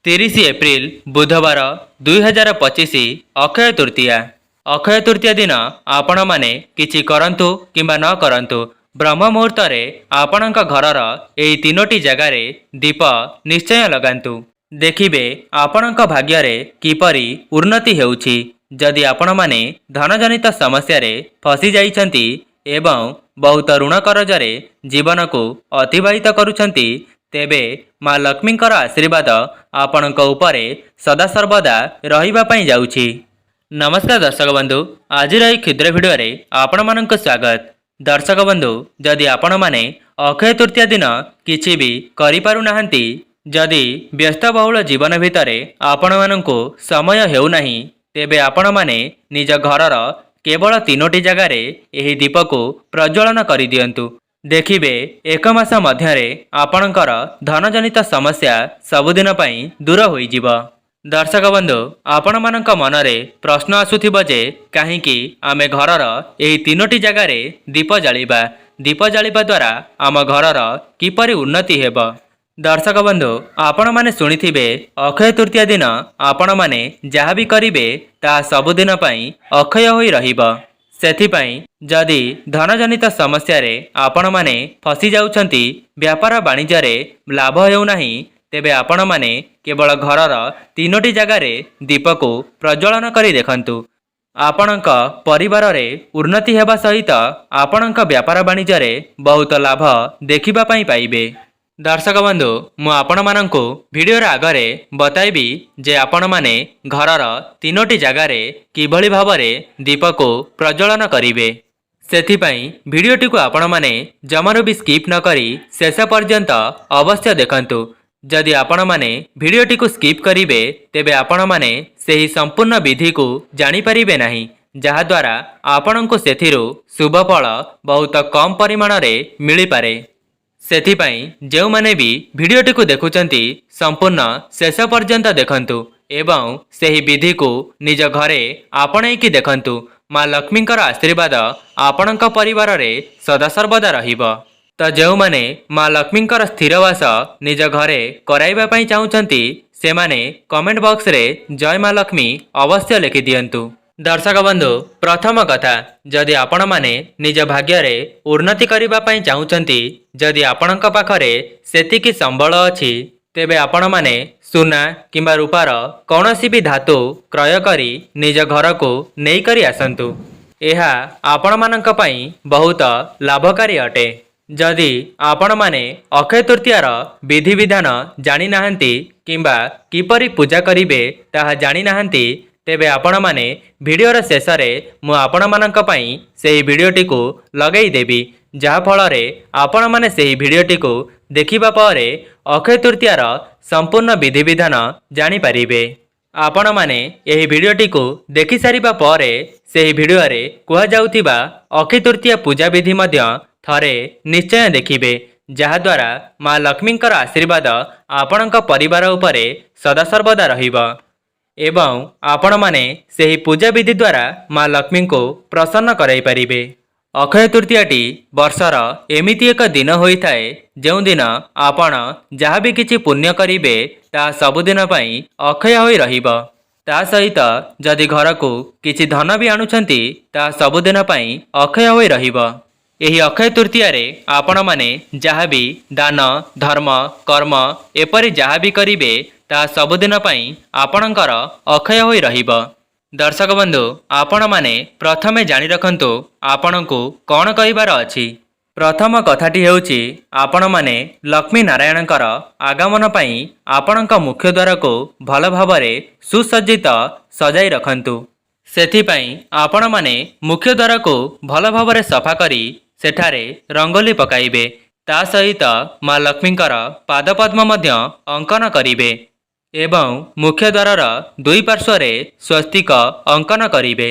30 April बुधवार 2025 अक्षय तृतीया। अक्षय तृतीया दिन आपण माने किछि करंतु किंबा न करंतु ब्रह्म मुहूर्त रे आपणक घरर एई तीनोटी जगार दीप निश्चय लगांतु। देखिबे आपणक भाग्य रे किपरि उन्नति हेउछि। जदि आपण माने धनजनित समस्या रे फसी जाइछंती एवं बहुत ऋण करजरे जीवन को अतिबाहित करुछंती तेबे माँ लक्ष्मींकर आशीर्वाद आपणक उपरे सदासर्वदा रहिबा पई जाउछि। नमस्कार दर्शक बंधु, आज एही क्षुद्र भिडियो रे आपण मानक स्वागत। दर्शक बंधु, जदि आपण माने अक्षय तृतीया दिन किछि भी करि पारु नाहंती, जदि व्यस्तबहुल जीवन भितरे आपण मानकु समय हेउ नाही, तेबे आपण माने निज घरर केवल तीनोटी जगार एही दीप को प्रज्वलन करि दियंतु। देखिबे एक मास मध्यरे आपणकर धनजनित समस्या सबुदिन पई दूर होई जिव। दर्शक बंधु, आपण मानक मनरे प्रश्न आसुथिबो जे काहेकि आमे घरर एही तीनोटी जगार दीप जालिबा, दीप जालिबा द्वारा आम घरर किपरि उन्नति हेबो। दर्शक बंधु, आपण माने सुनिथिबे अक्षय तृतीया दिन आपण माने जहाँ भी करिबे ता सबुदिन पई अक्षय होई रहिबो। सेथिपाई जदि धनजनित समस्या रे आपण माने फसी जाउछंती, व्यापार वाणिज्य रे लाभ हेउ नाही, तेबे आपण माने केवल घरर तीनोटी जगार दीप को प्रज्वलन करी देखंतु। आपणक परिवार रे उन्नति हेबा सहित आपणक व्यापार वाणिज्य रे बहुत लाभ देखिबा पई पाइबे। दर्शक बंधु, मु आपण मानंकु भिडियोर आगरे बताइबी जे आपण माने घरर तीनोटी जगार किभଳି भाबरे दीप को प्रज्वलन करिवे। सेथिपाई भिडियोटी को आपण माने जमारू भी स्किप न करी शेष पर्यंत अवश्य देखंतु। जदि आपण माने भिडियोटी को स्किप करिवे तेबे आपण माने सेही संपूर्ण विधि को जानि परिबे नाही, जहा द्वारा आपणंकु सेथिरु शुभ फल बहुत कम परिमाण रे मिली पारे। सेथिपाई जेउ माने भी भिडियोटी को देखुचंती संपूर्ण शेष पर्यंत देखंतु एवं सेही विधि को निज घरे आपणई की देखंतु। माँ लक्ष्मींकर आशीर्वाद आपणक परिवार रे सदासर्वदा रहिबो। तो जेउ माने माँ लक्ष्मींकर स्थिरवास निज घरे कराइबा पई चाहुचंती से माने कमेंट बॉक्स रे जय माँ लक्ष्मी अवश्य लिखि दियंतु। दर्शक बंधु, प्रथम कथा, जदि आपण माने निज भाग्य रे उन्नति करिबा पई चाहुचंती, जदि आपणक पाखरे सेतिकी संबल अछि, तेबे आपण माने सुना किंबा रूपार कौनसी भी धातु क्रय करी निज घर को नेई करी आसंतु। एहा आपण मानक पई बहुत लाभकारी अटे। जदि आपण माने अक्षय तृतीयार विधि विधान जानि नाहंती किंबा किपरि पूजा करिवे ताहा जानि नाहंती, तेबे आपण माने भिडियोर शेष रे मु आपण मानक पई सेही भिडियोटी को लगेई देबी, जहा फल रे आपण माने सेही भिडियोटी को देखिबा परे अक्षय तृतीयार संपूर्ण विधि विधान जानि परिबे। आपण माने एही भिडियोटी को देखि सारिबा परे सेही भिडियो रे कुहा जाउथिबा अक्षय तृतीया पूजा विधि मध्य थरे निश्चय देखिबे, जहा द्वारा माँ लक्ष्मींकर आशीर्वाद आपणक परिवार उपरे सदासर्वदा रहिबो एवं आपण माने सेही पूजा विधि द्वारा माँ लक्ष्मी को प्रसन्न कराई परिबे। अक्षय तृतीयाटी वर्षर एमिति एक दिन होइथाए जेउ दिन आपण जहाँ भी किछि पुण्य करिवे ता सबुदिन पई अक्षय होई रहिबो। ता सहित जदि घर को किछि धन भी आणुछंती ता सबुदिन पई अक्षय होई रहिबो। एही अक्षय तृतीया रे आपण माने जहाँ भी दान धर्म कर्म एपरि जहाँ भी करिवे ता सबुदिन पई आपणकर अक्षय होई रहिबो। दर्शक बंधु, आपण माने प्रथमे जानि रखंतु आपणकु कौन कहिबार अछि। प्रथम कथाटी हेउछि आपण माने लक्ष्मी नारायणकर आगमन पई आपणक मुख्य द्वार को भल भाबरे सुसज्जित सजाई रखंतु। सेथिपई आपण माने मुख्य द्वार को भल भाबरे सफा करी सेठारे रंगोली पकाइबे। ता सहित माँ लक्ष्मींकर पादपद्म मध्य अंकन करिबे एवं मुख्य द्वारर दुई पार्श्वरे स्वस्तिक अंकन करिबे।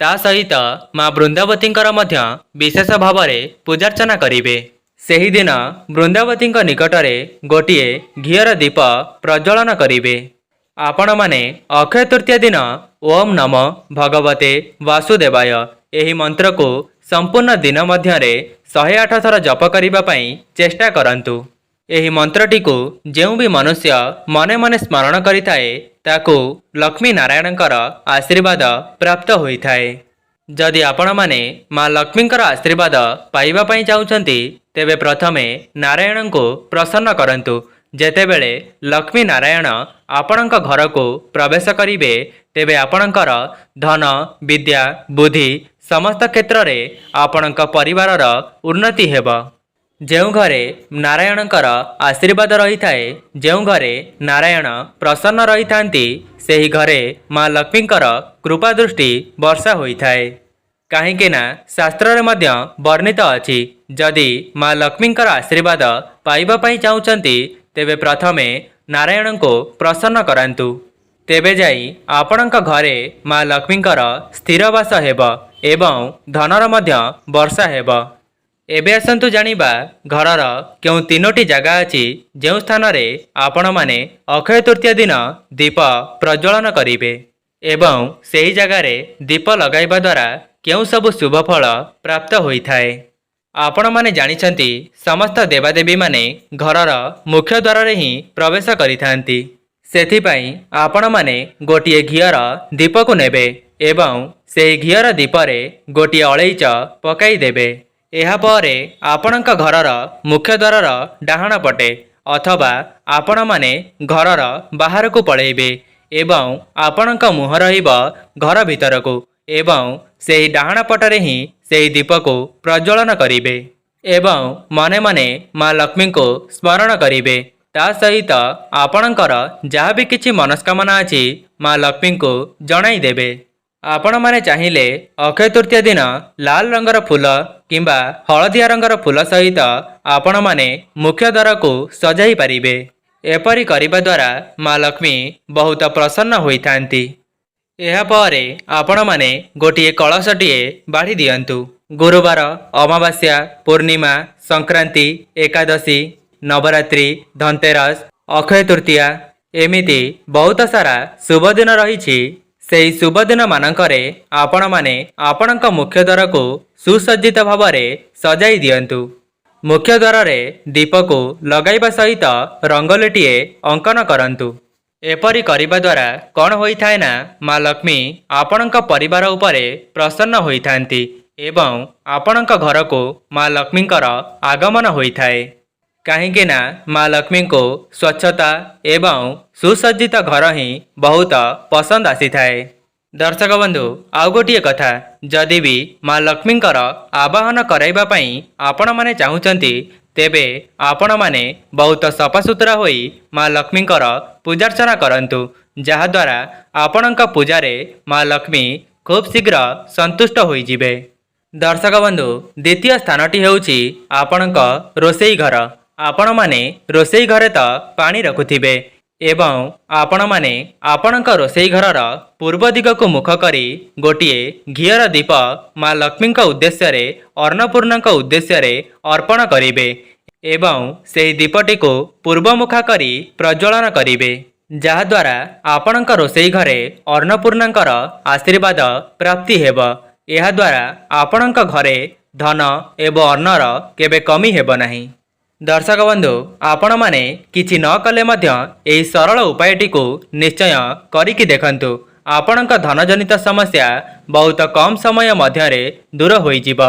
ता सहित माँ वृंदावतींकर मध्य विशेष भावरे पूजार्चना करिबे। सेही दिन वृंदावतींक निकटरे गोटिए घियर दीप प्रज्वलन करिबे। आपण माने अक्षय तृतीया दिन ओम नमो भगवते वासुदेवाय एही मंत्र को संपूर्ण दिन मध्यरे 108 थर जप करिबा पई चेष्टा करंतु। ଏହି ମନ୍ତ୍ରଟିକୁ ଯେଉଁ ବି ମନୁଷ୍ୟ ମନେ ମନେ ସ୍ମରଣ କରିଥାଏ ତାକୁ ଲକ୍ଷ୍ମୀ ନାରାୟଣଙ୍କର ଆଶୀର୍ବାଦ ପ୍ରାପ୍ତ ହୋଇଥାଏ। ଯଦି ଆପଣମାନେ ମା ଲକ୍ଷ୍ମୀଙ୍କର ଆଶୀର୍ବାଦ ପାଇବା ପାଇଁ ଚାହୁଁଛନ୍ତି ତେବେ ପ୍ରଥମେ ନାରାୟଣଙ୍କୁ ପ୍ରସନ୍ନ କରନ୍ତୁ। ଯେତେବେଳେ ଲକ୍ଷ୍ମୀ ନାରାୟଣ ଆପଣଙ୍କ ଘରକୁ ପ୍ରବେଶ କରିବେ ତେବେ ଆପଣଙ୍କର ଧନ, ବିଦ୍ୟା, ବୁଦ୍ଧି ସମସ୍ତ କ୍ଷେତ୍ରରେ ଆପଣଙ୍କ ପରିବାରର ଉନ୍ନତି ହେବ। ଯେଉଁ ଘରେ ନାରାୟଣଙ୍କର ଆଶୀର୍ବାଦ ରହିଥାଏ, ଯେଉଁ ଘରେ ନାରାୟଣ ପ୍ରସନ୍ନ ରହିଥାନ୍ତି, ସେହି ଘରେ ମା ଲକ୍ଷ୍ମୀଙ୍କର କୃପା ଦୃଷ୍ଟି ବର୍ଷା ହୋଇଥାଏ। କାହିଁକି ନା ଶାସ୍ତ୍ରରେ ମଧ୍ୟ ବର୍ଣ୍ଣିତ ଅଛି, ଯଦି ମା ଲକ୍ଷ୍ମୀଙ୍କର ଆଶୀର୍ବାଦ ପାଇବା ପାଇଁ ଚାହୁଁଛନ୍ତି ତେବେ ପ୍ରଥମେ ନାରାୟଣଙ୍କୁ ପ୍ରସନ୍ନ କରାନ୍ତୁ। ତେବେ ଯାଇ ଆପଣଙ୍କ ଘରେ ମା ଲକ୍ଷ୍ମୀଙ୍କର ସ୍ଥିର ବାସ ହେବ ଏବଂ ଧନର ମଧ୍ୟ ବର୍ଷା ହେବ। ଏବେ ଆସନ୍ତୁ ଜାଣିବା ଘରର କେଉଁ 3ଟି ଜାଗା ଅଛି ଯେଉଁ ସ୍ଥାନରେ ଆପଣମାନେ ଅକ୍ଷୟ ତୃତୀୟା ଦିନ ଦୀପ ପ୍ରଜ୍ୱଳନ କରିବେ ଏବଂ ସେହି ଜାଗାରେ ଦୀପ ଲଗାଇବା ଦ୍ୱାରା କେଉଁ ସବୁ ଶୁଭ ଫଳ ପ୍ରାପ୍ତ ହୋଇଥାଏ। ଆପଣମାନେ ଜାଣିଛନ୍ତି ସମସ୍ତ ଦେବାଦେବୀମାନେ ଘରର ମୁଖ୍ୟ ଦ୍ୱାରରେ ହିଁ ପ୍ରବେଶ କରିଥାନ୍ତି। ସେଥିପାଇଁ ଆପଣମାନେ ଗୋଟିଏ ଘିଅର ଦୀପକୁ ନେବେ ଏବଂ ସେହି ଘିଅର ଦୀପରେ ଗୋଟିଏ ଅଳେଇଚ ପକାଇ ଦେବେ। ଏହାପରେ ଆପଣଙ୍କ ଘରର ମୁଖ୍ୟ ଦ୍ୱାରର ଡାହାଣ ପଟେ ଅଥବା ଆପଣମାନେ ଘରର ବାହାରକୁ ପଳାଇବେ ଏବଂ ଆପଣଙ୍କ ମୁହଁ ରହିବ ଘର ଭିତରକୁ ଏବଂ ସେହି ଡାହାଣ ପଟରେ ହିଁ ସେହି ଦୀପକୁ ପ୍ରଜ୍ୱଳନ କରିବେ ଏବଂ ମନେ ମନେ ମା ଲକ୍ଷ୍ମୀଙ୍କୁ ସ୍ମରଣ କରିବେ। ତା ସହିତ ଆପଣଙ୍କର ଯାହା ବି କିଛି ମନସ୍କାମନା ଅଛି ମା ଲକ୍ଷ୍ମୀଙ୍କୁ ଜଣାଇ ଦେବେ। ଆପଣମାନେ ଚାହିଁଲେ ଅକ୍ଷୟ ତୃତୀୟା ଦିନ ଲାଲ ରଙ୍ଗର ଫୁଲ କିମ୍ବା ହଳଦିଆ ରଙ୍ଗର ଫୁଲ ସହିତ ଆପଣମାନେ ମୁଖ୍ୟ ଦ୍ୱାରକୁ ସଜାଇ ପାରିବେ। ଏପରି କରିବା ଦ୍ୱାରା ମା ଲକ୍ଷ୍ମୀ ବହୁତ ପ୍ରସନ୍ନ ହୋଇଥାନ୍ତି। ଏହାପରେ ଆପଣମାନେ ଗୋଟିଏ କଳସଟିଏ ବାଢ଼ି ଦିଅନ୍ତୁ। ଗୁରୁବାର, ଅମାବାସ୍ୟା, ପୂର୍ଣ୍ଣିମା, ସଂକ୍ରାନ୍ତି, ଏକାଦଶୀ, ନବରାତ୍ରି, ଧନତେରସ, ଅକ୍ଷୟ ତୃତୀୟା ଏମିତି ବହୁତ ସାରା ଶୁଭ ଦିନ ରହିଛି। ସେହି ଶୁଭ ଦିନ ମାନଙ୍କରେ ଆପଣମାନେ ଆପଣଙ୍କ ମୁଖ୍ୟ ଦ୍ୱାରକୁ ସୁସଜ୍ଜିତ ଭାବରେ ସଜାଇ ଦିଅନ୍ତୁ। ମୁଖ୍ୟ ଦ୍ୱାରରେ ଦୀପକୁ ଲଗାଇବା ସହିତ ରଙ୍ଗୋଲିଟିଏ ଅଙ୍କନ କରନ୍ତୁ। ଏପରି କରିବା ଦ୍ୱାରା କ'ଣ ହୋଇଥାଏ ନା ମା ଲକ୍ଷ୍ମୀ ଆପଣଙ୍କ ପରିବାର ଉପରେ ପ୍ରସନ୍ନ ହୋଇଥାନ୍ତି ଏବଂ ଆପଣଙ୍କ ଘରକୁ ମା ଲକ୍ଷ୍ମୀଙ୍କର ଆଗମନ ହୋଇଥାଏ। କାହିଁକି ନା ମା ଲକ୍ଷ୍ମୀଙ୍କୁ ସ୍ୱଚ୍ଛତା ଏବଂ ସୁସଜ୍ଜିତ ଘର ହିଁ ବହୁତ ପସନ୍ଦ ଆସିଥାଏ। ଦର୍ଶକ ବନ୍ଧୁ, ଆଉ ଗୋଟିଏ କଥା, ଯଦି ବି ମା ଲକ୍ଷ୍ମୀଙ୍କର ଆବାହନ କରାଇବା ପାଇଁ ଆପଣମାନେ ଚାହୁଁଛନ୍ତି ତେବେ ଆପଣମାନେ ବହୁତ ସଫାସୁତୁରା ହୋଇ ମା ଲକ୍ଷ୍ମୀଙ୍କର ପୂଜାର୍ଚ୍ଚନା କରନ୍ତୁ, ଯାହାଦ୍ୱାରା ଆପଣଙ୍କ ପୂଜାରେ ମା ଲକ୍ଷ୍ମୀ ଖୁବ୍ ଶୀଘ୍ର ସନ୍ତୁଷ୍ଟ ହୋଇଯିବେ। ଦର୍ଶକ ବନ୍ଧୁ, ଦ୍ୱିତୀୟ ସ୍ଥାନଟି ହେଉଛି ଆପଣଙ୍କ ରୋଷେଇ ଘର। ଆପଣମାନେ ରୋଷେଇ ଘରେ ତ ପାଣି ରଖୁଥିବେ ଏବଂ ଆପଣମାନେ ଆପଣଙ୍କ ରୋଷେଇ ଘରର ପୂର୍ବ ଦିଗକୁ ମୁଖ କରି ଗୋଟିଏ ଘିଅର ଦୀପ ମା ଲକ୍ଷ୍ମୀଙ୍କ ଉଦ୍ଦେଶ୍ୟରେ, ଅନ୍ନପୂର୍ଣ୍ଣାଙ୍କ ଉଦ୍ଦେଶ୍ୟରେ ଅର୍ପଣ କରିବେ ଏବଂ ସେହି ଦୀପଟିକୁ ପୂର୍ବମୁଖା କରି ପ୍ରଜ୍ୱଳନ କରିବେ, ଯାହାଦ୍ୱାରା ଆପଣଙ୍କ ରୋଷେଇ ଘରେ ଅନ୍ନପୂର୍ଣ୍ଣାଙ୍କର ଆଶୀର୍ବାଦ ପ୍ରାପ୍ତି ହେବ। ଏହାଦ୍ୱାରା ଆପଣଙ୍କ ଘରେ ଧନ ଏବଂ ଅନ୍ନର କେବେ କମି ହେବ ନାହିଁ। ଦର୍ଶକ ବନ୍ଧୁ, ଆପଣମାନେ କିଛି ନ କଲେ ମଧ୍ୟ ଏହି ସରଳ ଉପାୟଟିକୁ ନିଶ୍ଚୟ କରିକି ଦେଖନ୍ତୁ। ଆପଣଙ୍କ ଧନଜନିତ ସମସ୍ୟା ବହୁତ କମ୍ ସମୟ ମଧ୍ୟରେ ଦୂର ହୋଇଯିବ।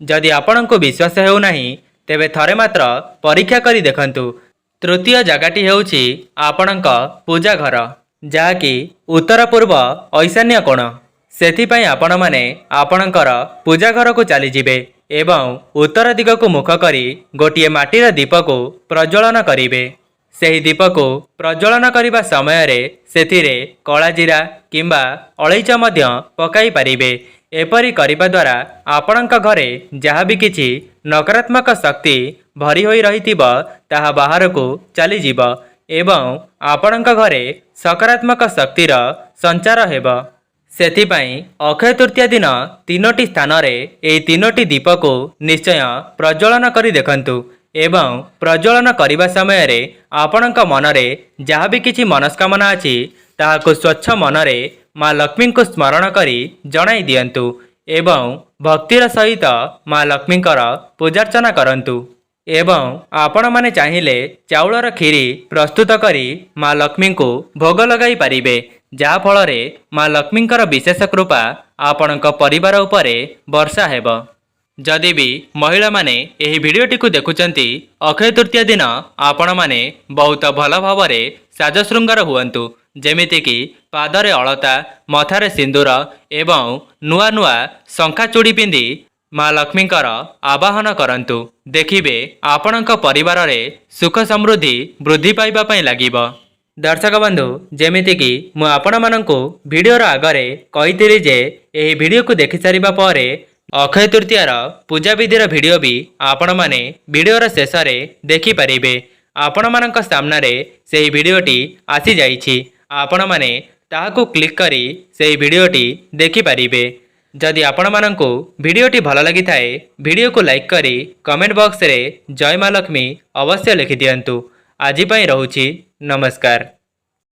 ଯଦି ଆପଣଙ୍କୁ ବିଶ୍ୱାସ ହେଉନାହିଁ ତେବେ ଥରେ ମାତ୍ର ପରୀକ୍ଷା କରି ଦେଖନ୍ତୁ। ତୃତୀୟ ଜାଗାଟି ହେଉଛି ଆପଣଙ୍କ ପୂଜା ଘର, ଯାହାକି ଉତ୍ତର ପୂର୍ବ ଐଶାନ୍ୟ କୋଣ। ସେଥିପାଇଁ ଆପଣମାନେ ଆପଣଙ୍କର ପୂଜା ଘରକୁ ଚାଲିଯିବେ ଏବଂ ଉତ୍ତର ଦିଗକୁ ମୁଖ କରି ଗୋଟିଏ ମାଟିର ଦୀପକୁ ପ୍ରଜ୍ୱଳନ କରିବେ। ସେହି ଦୀପକୁ ପ୍ରଜ୍ୱଳନ କରିବା ସମୟରେ ସେଥିରେ କଳାଜିରା କିମ୍ବା ଅଳେଇଚ ମଧ୍ୟ ପକାଇ ପାରିବେ। ଏପରି କରିବା ଦ୍ୱାରା ଆପଣଙ୍କ ଘରେ ଯାହା ବି କିଛି ନକାରାତ୍ମକ ଶକ୍ତି ଭରି ହୋଇ ରହିଥିବ ତାହା ବାହାରକୁ ଚାଲିଯିବ ଏବଂ ଆପଣଙ୍କ ଘରେ ସକାରାତ୍ମକ ଶକ୍ତିର ସଞ୍ଚାର ହେବ। ସେଥିପାଇଁ ଅକ୍ଷୟ ତୃତୀୟା ଦିନ 3ଟି ସ୍ଥାନରେ ଏହି 3ଟି ଦୀପକୁ ନିଶ୍ଚୟ ପ୍ରଜ୍ୱଳନ କରି ଦେଖନ୍ତୁ ଏବଂ ପ୍ରଜ୍ୱଳନ କରିବା ସମୟରେ ଆପଣଙ୍କ ମନରେ ଯାହା ବି କିଛି ମନସ୍କାମନା ଅଛି ତାହାକୁ ସ୍ୱଚ୍ଛ ମନରେ ମା ଲକ୍ଷ୍ମୀଙ୍କୁ ସ୍ମରଣ କରି ଜଣାଇ ଦିଅନ୍ତୁ ଏବଂ ଭକ୍ତିର ସହିତ ମା ଲକ୍ଷ୍ମୀଙ୍କର ପୂଜାର୍ଚ୍ଚନା କରନ୍ତୁ। ଏବଂ ଆପଣମାନେ ଚାହିଁଲେ ଚାଉଳର କ୍ଷୀରି ପ୍ରସ୍ତୁତ କରି ମା ଲକ୍ଷ୍ମୀଙ୍କୁ ଭୋଗ ଲଗାଇ ପାରିବେ, ଯାହାଫଳରେ ମା ଲକ୍ଷ୍ମୀଙ୍କର ବିଶେଷ କୃପା ଆପଣଙ୍କ ପରିବାର ଉପରେ ବର୍ଷା ହେବ। ଯଦି ବି ମହିଳାମାନେ ଏହି ଭିଡ଼ିଓଟିକୁ ଦେଖୁଛନ୍ତି, ଅକ୍ଷୟ ତୃତୀୟା ଦିନ ଆପଣମାନେ ବହୁତ ଭଲ ଭାବରେ ସାଜଶୃଙ୍ଗାର ହୁଅନ୍ତୁ, ଯେମିତିକି ପାଦରେ ଅଳତା, ମଥାରେ ସିନ୍ଦୁର ଏବଂ ନୂଆ ନୂଆ ଶଙ୍ଖା ଚୁଡ଼ି ପିନ୍ଧି ମା ଲକ୍ଷ୍ମୀଙ୍କର ଆବାହନ କରନ୍ତୁ। ଦେଖିବେ ଆପଣଙ୍କ ପରିବାରରେ ସୁଖ ସମୃଦ୍ଧି ବୃଦ୍ଧି ପାଇବା ପାଇଁ ଲାଗିବ। ଦର୍ଶକ ବନ୍ଧୁ, ଯେମିତିକି ମୁଁ ଆପଣମାନଙ୍କୁ ଭିଡ଼ିଓର ଆଗରେ କହିଥିଲି ଯେ ଏହି ଭିଡ଼ିଓକୁ ଦେଖିସାରିବା ପରେ ଅକ୍ଷୟ ତୃତୀୟାର ପୂଜାବିଧିର ଭିଡ଼ିଓ ବି ଆପଣମାନେ ଭିଡ଼ିଓର ଶେଷରେ ଦେଖିପାରିବେ। ଆପଣମାନଙ୍କ ସାମ୍ନାରେ ସେହି ଭିଡ଼ିଓଟି ଆସିଯାଇଛି, ଆପଣମାନେ ତାହାକୁ କ୍ଲିକ୍ କରି ସେହି ଭିଡ଼ିଓଟି ଦେଖିପାରିବେ। ଯଦି ଆପଣମାନଙ୍କୁ ଭିଡ଼ିଓଟି ଭଲ ଲାଗିଥାଏ, ଭିଡ଼ିଓକୁ ଲାଇକ୍ କରି କମେଣ୍ଟ ବକ୍ସରେ ଜୟ ମା ଲକ୍ଷ୍ମୀ ଅବଶ୍ୟ ଲେଖିଦିଅନ୍ତୁ। ଆଜି ପାଇଁ ରହୁଛି, ନମସ୍କାର।